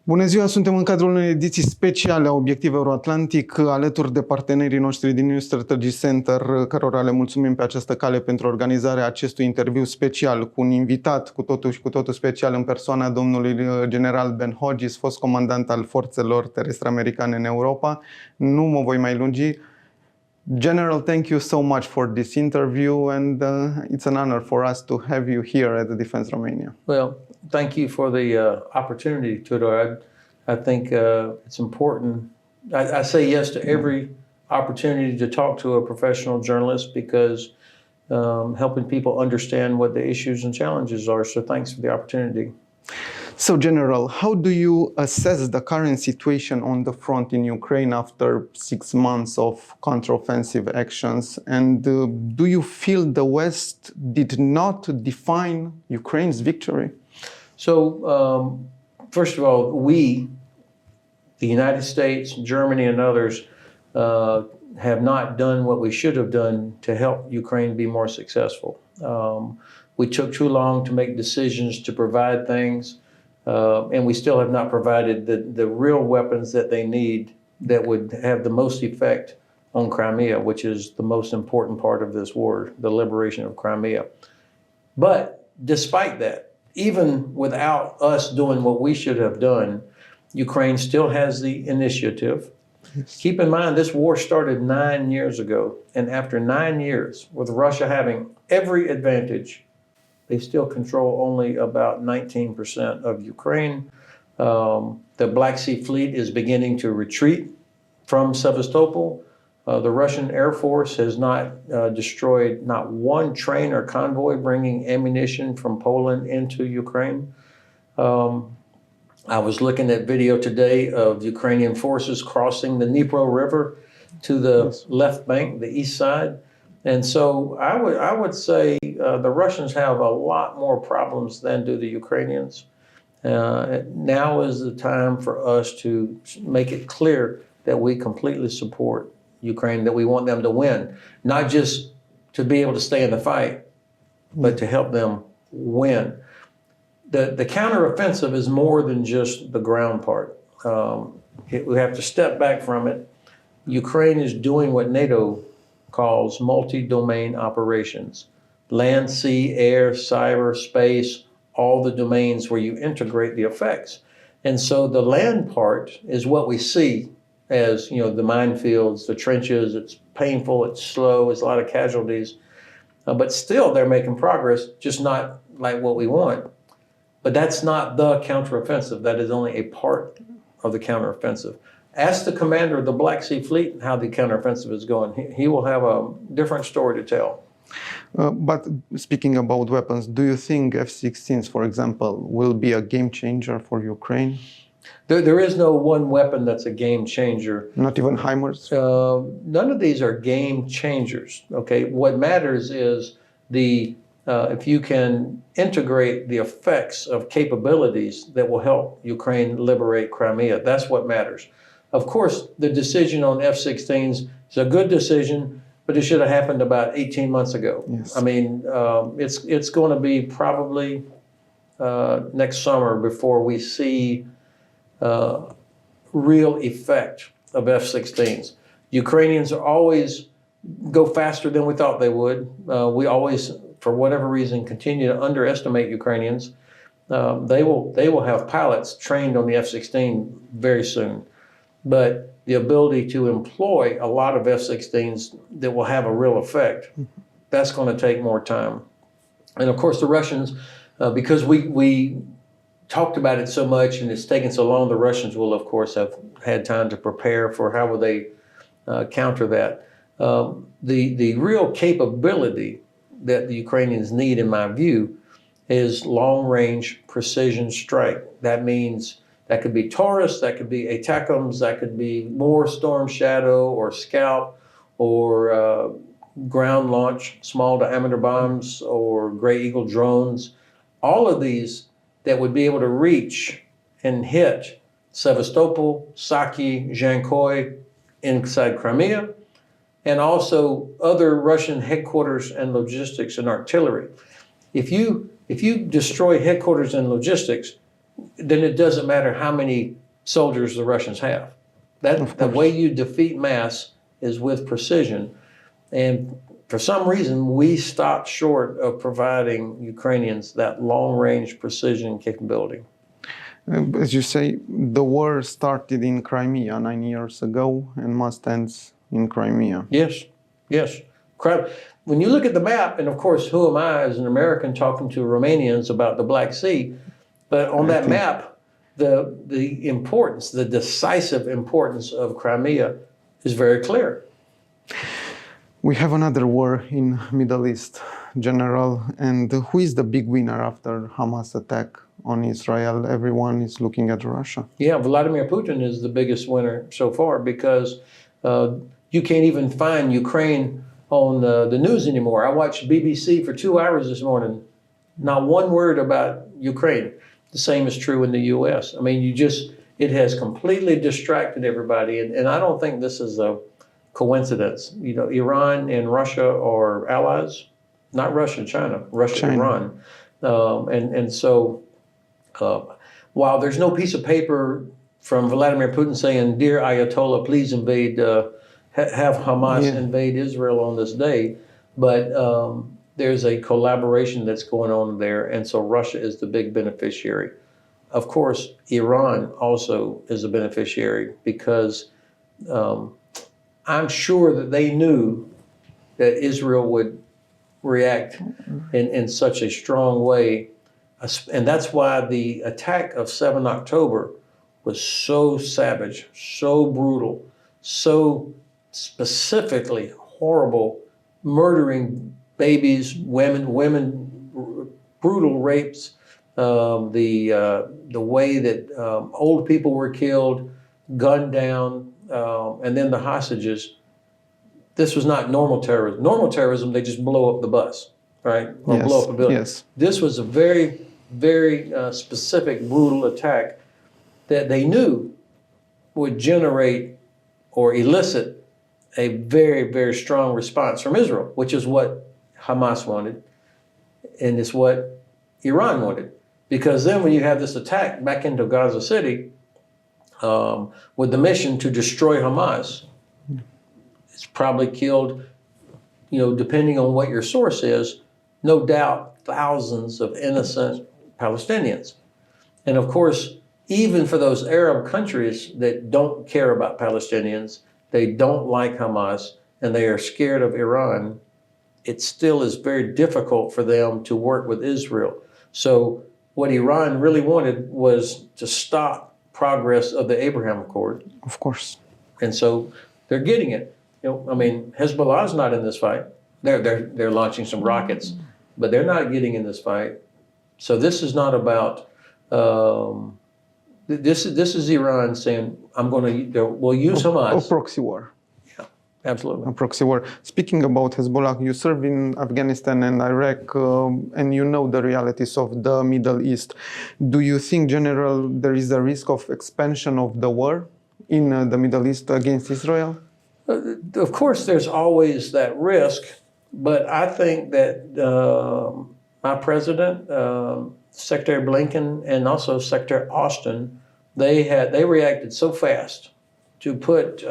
Bună ziua, suntem în cadrul unei ediții speciale a Obiectiv EuroAtlantic, alături de partenerii noștri din New Strategy Center, cărora le mulțumim pe această cale pentru organizarea acestui interviu special cu un invitat cu totul și cu totul special în persoana domnului General Ben Hodges, fost comandant al forțelor terestre americane în Europa. Nu mă voi mai lungi. General, thank you so much for this interview, and it's an honor for us to have you here at the DefenseRomania. Well, thank you for the opportunity, Tudor. I think it's important. I say yes to every opportunity to talk to a professional journalist because helping people understand what the issues and challenges are. So thanks for the opportunity. So, General, how do you assess the current situation on the front in Ukraine after 6 months of counteroffensive actions? And do you feel the West did not define Ukraine's victory? So, first of all, we, the United States, Germany, and others, have not done what we should have done to help Ukraine be more successful. We took too long to make decisions to provide things. And we still have not provided the real weapons that they need that would have the most effect on Crimea, which is the most important part of this war, the liberation of Crimea. But despite that, even without us doing what we should have done, Ukraine still has the initiative. Yes. Keep in mind, this war started 9 years ago. And after 9 years, with Russia having every advantage, they still control only about 19% of Ukraine. The Black Sea Fleet is beginning to retreat from Sevastopol. The Russian Air Force has not destroyed not one train or convoy bringing ammunition from Poland into Ukraine. I was looking at video today of Ukrainian forces crossing the Dnipro River to the left bank, the east side. And so I would say the Russians have a lot more problems than do the Ukrainians. Now is the time for us to make it clear that we completely support Ukraine, that we want them to win, not just to be able to stay in the fight, but to help them win. The counteroffensive is more than just the ground part. We have to step back from it. Ukraine is doing what NATO calls multi-domain operations. Land, sea, air, cyber, space, all the domains where you integrate the effects. And so the land part is what we see as, the minefields, the trenches. It's painful, it's slow, it's a lot of casualties. But still they're making progress, just not like what we want. But that's not the counteroffensive. That is only a part of the counteroffensive. Ask the commander of the Black Sea Fleet how the counteroffensive is going. He will have a different story to tell. But speaking about weapons, do you think F-16s, for example, will be a game changer for Ukraine? There is no one weapon that's a game changer. Not even HIMARS? None of these are game changers. Okay, what matters is if you can integrate the effects of capabilities that will help Ukraine liberate Crimea. That's what matters. Of course, the decision on F-16s is a good decision, but it should have happened about 18 months ago. Yes. I mean, it's going to be probably next summer before we see real effect of F-16s. Ukrainians always go faster than we thought they would. We always, for whatever reason, continue to underestimate Ukrainians. They will have pilots trained on the F-16 very soon. But the ability to employ a lot of F-16s that will have a real effect, that's going to take more time. And of course the Russians, because we talked about it so much and it's taken so long, the Russians will of course have had time to prepare for how will they counter that. The real capability that the Ukrainians need, in my view, is long-range precision strike. That means that could be Taurus, that could be ATACMS, that could be more Storm Shadow or Scalp or ground launch, small diameter bombs or Gray Eagle drones. All of these that would be able to reach and hit Sevastopol, Saki, Zhankoy inside Crimea, and also other Russian headquarters and logistics and artillery. If you destroy headquarters and logistics, then it doesn't matter how many soldiers the Russians have. The way you defeat mass is with precision. And for some reason, we stopped short of providing Ukrainians that long-range precision capability. As you say, the war started in Crimea 9 years ago and must end in Crimea. Yes, yes. When you look at the map, and of course, who am I as an American talking to Romanians about the Black Sea? But on that map, the importance, the decisive importance of Crimea is very clear. We have another war in Middle East, General, and who is the big winner after Hamas attack on Israel? Everyone is looking at Russia. Yeah, Vladimir Putin is the biggest winner so far because you can't even find Ukraine on the news anymore. I watched BBC for 2 hours this morning. Not one word about Ukraine. The same is true in the U.S. I mean, it has completely distracted everybody. And I don't think this is a coincidence. You know, Iran and Russia are allies. Not Russia and China, Russia and Iran. So while there's no piece of paper from Vladimir Putin saying, "Dear Ayatollah, please invade, have Hamas invade Israel on this day," but there's a collaboration that's going on there, and so Russia is the big beneficiary. Of course, Iran also is a beneficiary because I'm sure that they knew that Israel would react in such a strong way. And that's why the attack of 7 October was so savage, so brutal, so specifically horrible, murdering babies, women, brutal rapes, the way that old people were killed, gunned down, and then the hostages. This was not normal terrorism. Normal terrorism, they just blow up the bus, right? Or blow up a building. Yes. This was a very, very specific, brutal attack that they knew would generate or elicit a very, very strong response from Israel, which is what Hamas wanted, and it's what Iran wanted. Because then when you have this attack back into Gaza City with the mission to destroy Hamas, it's probably killed, depending on what your source is, no doubt thousands of innocent Palestinians. And of course, even for those Arab countries that don't care about Palestinians, they don't like Hamas, and they are scared of Iran, it still is very difficult for them to work with Israel. So what Iran really wanted was to stop progress of the Abraham Accord. Of course. And so they're getting it. Hezbollah is not in this fight. They're launching some rockets, but they're not getting in this fight. So this is not about. This is Iran saying, we'll use Hamas. A proxy war. Yeah, absolutely. A proxy war. Speaking about Hezbollah, you served in Afghanistan and Iraq, and you know the realities of the Middle East. Do you think, General, there is a risk of expansion of the war in the Middle East against Israel? Of course, there's always that risk, but I think that my president, Secretary Blinken, and also Secretary Austin, they reacted so fast to put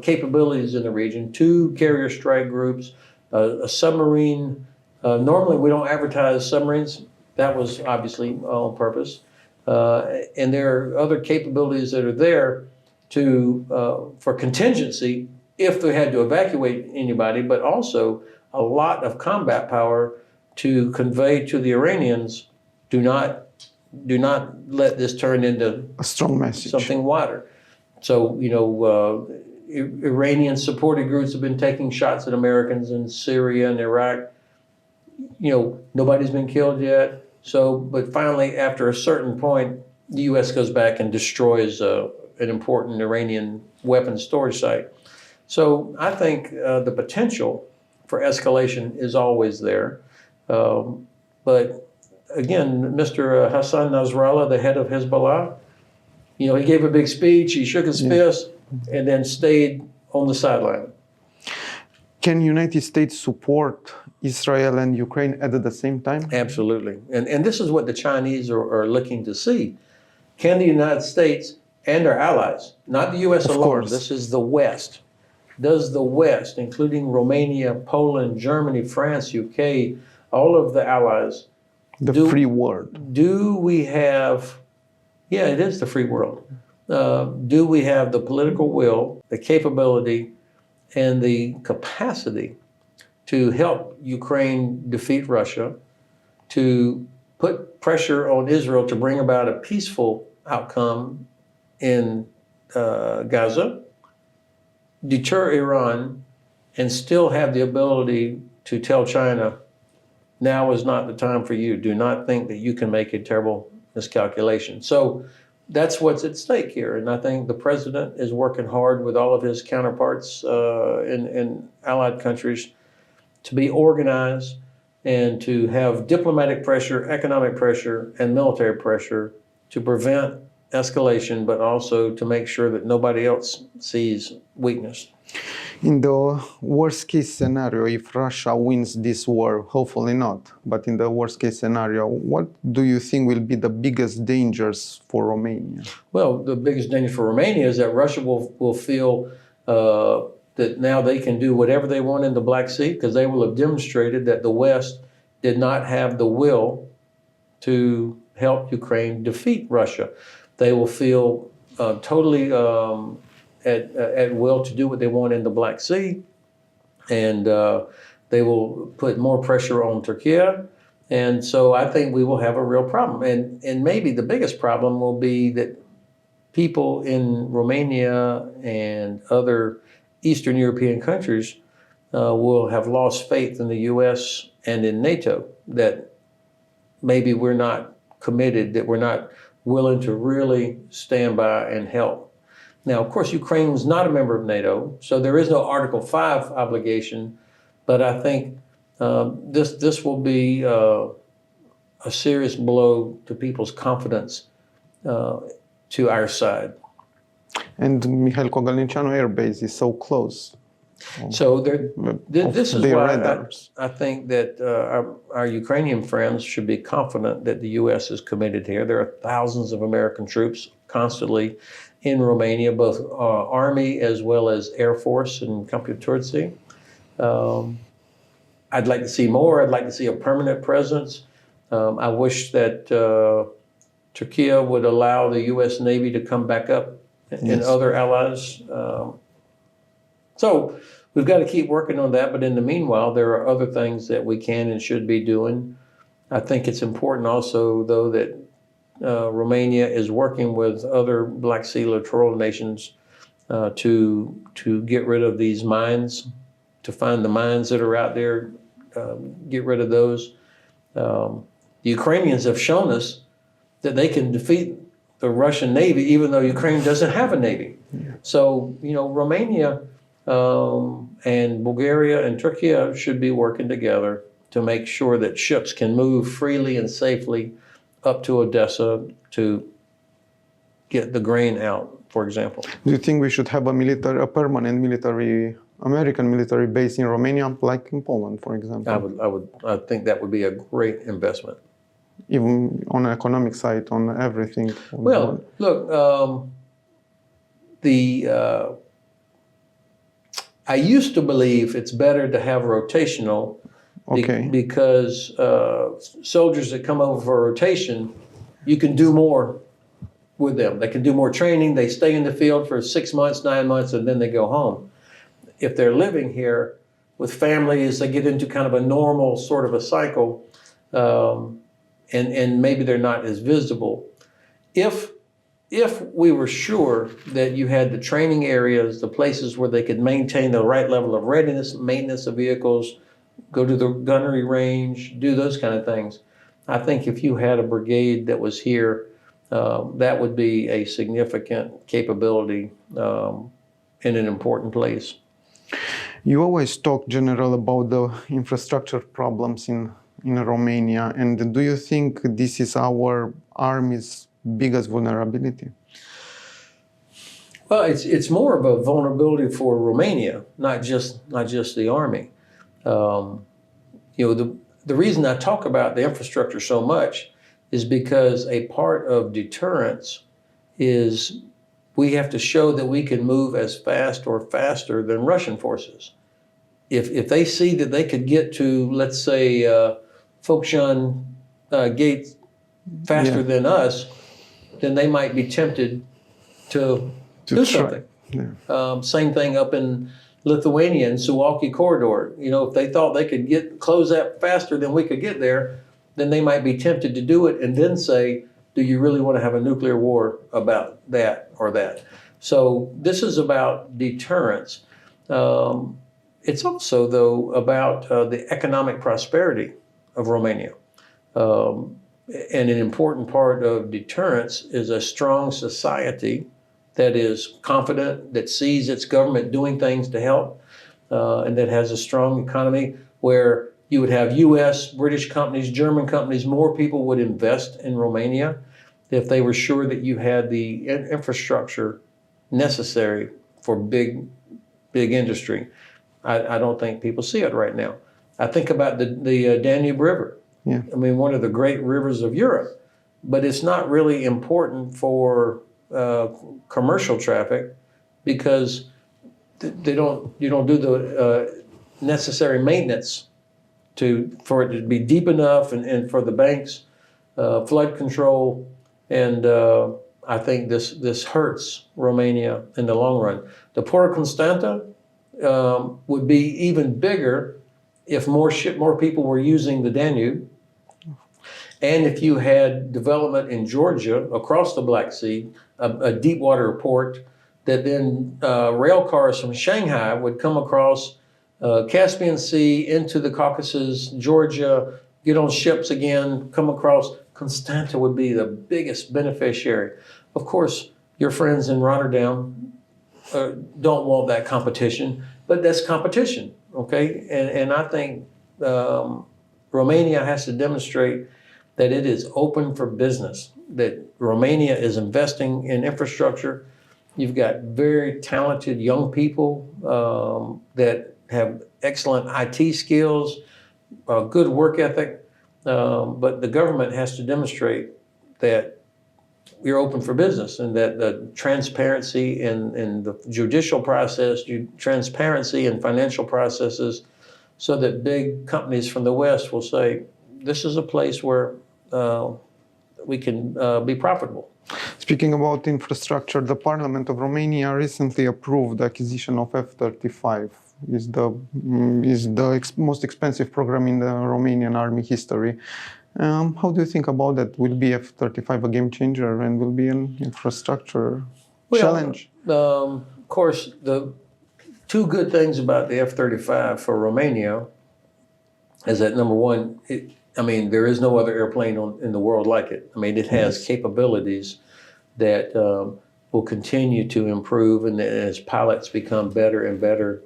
capabilities in the region, 2 carrier strike groups, a submarine. Normally, we don't advertise submarines. That was obviously on purpose. And there are other capabilities that are there for contingency if they had to evacuate anybody, but also a lot of combat power to convey to the Iranians, do not let this turn into a strong message, something wider. So, Iranian supported groups have been taking shots at Americans in Syria and Iraq. Nobody's been killed yet. So, but finally, after a certain point, the U.S. goes back and destroys an important Iranian weapons storage site. So I think the potential for escalation is always there. But again, Mr. Hassan Nasrallah, the head of Hezbollah, he gave a big speech, he shook his fist, and then stayed on the sideline. Can United States support Israel and Ukraine at the same time? Absolutely. And this is what the Chinese are looking to see. can the United States and our allies, not the U.S. Of alone, course. this is the West, does the West, including Romania, Poland, Germany, France, UK, all of the allies, The free world. do we have, yeah, it is the free world. Do we have the political will, the capability, and the capacity to help Ukraine defeat Russia, to put pressure on Israel to bring about a peaceful outcome in Gaza, deter Iran, and still have the ability to tell China, now is not the time for you. Do not think that you can make a terrible miscalculation. So that's what's at stake here. And I think the president is working hard with all of his counterparts in allied countries to be organized and to have diplomatic pressure, economic pressure, and military pressure to prevent escalation, but also to make sure that nobody else sees weakness. In the worst case scenario, if Russia wins this war, hopefully not, but in the worst case scenario, what do you think will be the biggest dangers for Romania? Well, the biggest danger for Romania is that Russia will feel that now they can do whatever they want in the Black Sea, because they will have demonstrated that the West did not have the will to help Ukraine defeat Russia. They will feel totally at will to do what they want in the Black Sea, and they will put more pressure on Turkey. And so I think we will have a real problem. And maybe the biggest problem will be that people in Romania and other Eastern European countries will have lost faith in the U.S. and in NATO, that maybe we're not committed, that we're not willing to really stand by and help. Now, of course, Ukraine is not a member of NATO, so there is no Article 5 obligation, but I think this will be a serious blow to people's confidence to our side. And Mihail Kogalnicianu Air Base is so close. So this is why I think that our Ukrainian friends should be confident that the U.S. is committed here. There are thousands of American troops constantly in Romania, both Army as well as Air Force and Computurci. I'd like to see more. I'd like to see a permanent presence. I wish that Turkey would allow the U.S. Navy to come back up and other allies. So we've got to keep working on that. But in the meanwhile, there are other things that we can and should be doing. I think it's important also, though, that Romania is working with other Black Sea littoral nations to get rid of these mines, to find the mines that are out there, get rid of those. The Ukrainians have shown us that they can defeat the Russian Navy, even though Ukraine doesn't have a Navy. So, Romania and Bulgaria and Turkey should be working together to make sure that ships can move freely and safely up to Odessa to get the grain out, for example. Do you think we should have a permanent American military base in Romania, like in Poland, for example? I think that would be a great investment. Even on an economic side, on everything. Well, look, I used to believe it's better to have rotational because soldiers that come over for rotation, you can do more with them. They can do more training. They stay in the field for 6 months, 9 months, and then they go home. If they're living here with families, they get into kind of a normal sort of a cycle, and maybe they're not as visible. If we were sure that you had the training areas, the places where they could maintain the right level of readiness, maintenance of vehicles, go to the gunnery range, do those kind of things, I think if you had a brigade that was here, that would be a significant capability in an important place. You always talk, General, about the infrastructure problems in Romania, and do you think this is our army's biggest vulnerability? Well, it's more of a vulnerability for Romania, not just the army. The reason I talk about the infrastructure so much is because a part of deterrence is we have to show that we can move as fast or faster than Russian forces. If they see that they could get to, let's say, Fokshan Gate faster than us, then they might be tempted to do something. Yeah. Same thing up in Lithuania and Suwalki corridor. You know, if they thought they could close that faster than we could get there, then they might be tempted to do it and then say, do you really want to have a nuclear war about that or that? So this is about deterrence. It's also, though, about the economic prosperity of Romania. And an important part of deterrence is a strong society that is confident, that sees its government doing things to help, and that has a strong economy where you would have U.S., British companies, German companies, more people would invest in Romania if they were sure that you had the infrastructure necessary for big industry. I don't think people see it right now. I think about the Danube River. Yeah. I mean, one of the great rivers of Europe, but it's not really important for commercial traffic because you don't do the necessary maintenance for it to be deep enough and for the banks, flood control, and I think this hurts Romania in the long run. The Port of Constanta would be even bigger if more people were using the Danube, and if you had development in Georgia across the Black Sea, a deep water port that then rail cars from Shanghai would come across Caspian Sea into the Caucasus, Georgia, get on ships again, come across. Constanta would be the biggest beneficiary. Of course, your friends in Rotterdam don't want that competition, but that's competition, okay? And I think Romania has to demonstrate that it is open for business, that Romania is investing in infrastructure. You've got very talented young people that have excellent IT skills, good work ethic, but the government has to demonstrate that you're open for business and that the transparency in the judicial process, transparency in financial processes, so that big companies from the West will say, this is a place where we can be profitable. Speaking about infrastructure, the Parliament of Romania recently approved the acquisition of F-35. Is the most expensive program in the Romanian army history. How do you think about that? Will be F-35 a game changer and will be an infrastructure challenge? Of course, the two good things about the F-35 for Romania is that, number one, there is no other airplane in the world like it. I mean, it has capabilities that will continue to improve, and as pilots become better and better,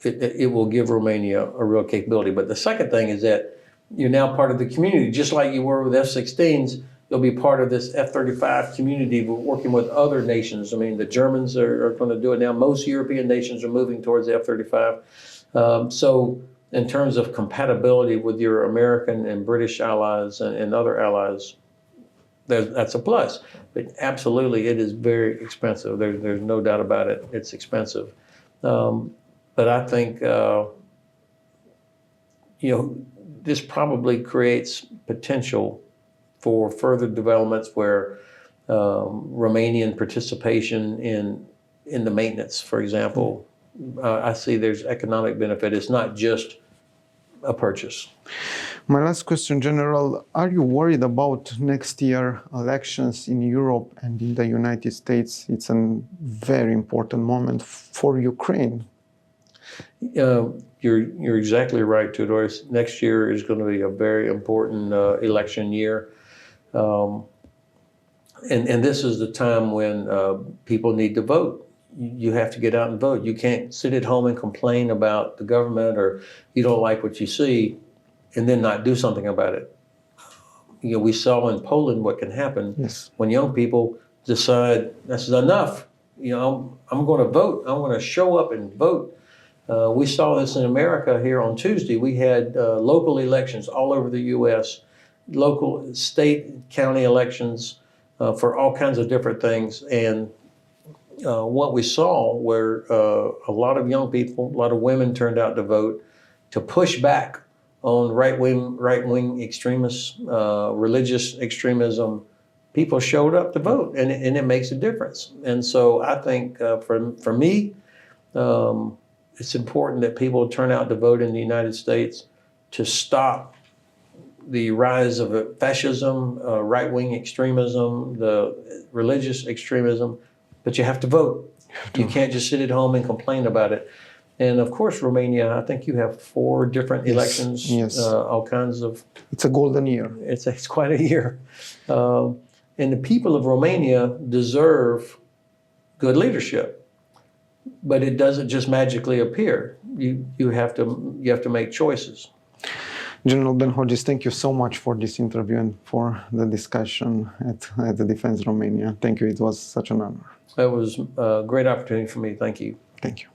it will give Romania a real capability. But the second thing is that you're now part of the community, just like you were with F-16s. You'll be part of this F-35 community, working with other nations. I mean, the Germans are going to do it now. Most European nations are moving towards the F-35. So in terms of compatibility with your American and British allies and other allies, that's a plus. But absolutely, it is very expensive. There's no doubt about it. It's expensive. But I think, this probably creates potential for further developments where Romanian participation in the maintenance, for example, I see there's economic benefit. It's not just a purchase. My last question, General, are you worried about next year elections in Europe and in the United States? It's a very important moment for Ukraine. You're exactly right, Tudor. Next year is going to be a very important election year. And this is the time when people need to vote. You have to get out and vote. You can't sit at home and complain about the government, or you don't like what you see and then not do something about it. We saw in Poland what can happen when young people decide this is enough. I'm going to vote. I'm going to show up and vote. We saw this in America here on Tuesday. We had local elections all over the U.S., local, state, county elections, for all kinds of different things. And what we saw were a lot of young people, a lot of women turned out to vote to push back on right-wing extremists, religious extremism. People showed up to vote, and it makes a difference. And so I think for me, it's important that people turn out to vote in the United States to stop the rise of fascism, right-wing extremism, the religious extremism, but you have to vote. You can't just sit at home and complain about it. And of course, Romania, I think you have 4 different elections, all kinds of... It's a golden year. It's quite a year. And the people of Romania deserve good leadership, but it doesn't just magically appear. You have to make choices. General Ben Hodges, thank you so much for this interview and for the discussion at the Defense Romania. Thank you. It was such an honor. That was a great opportunity for me. Thank you. Thank you.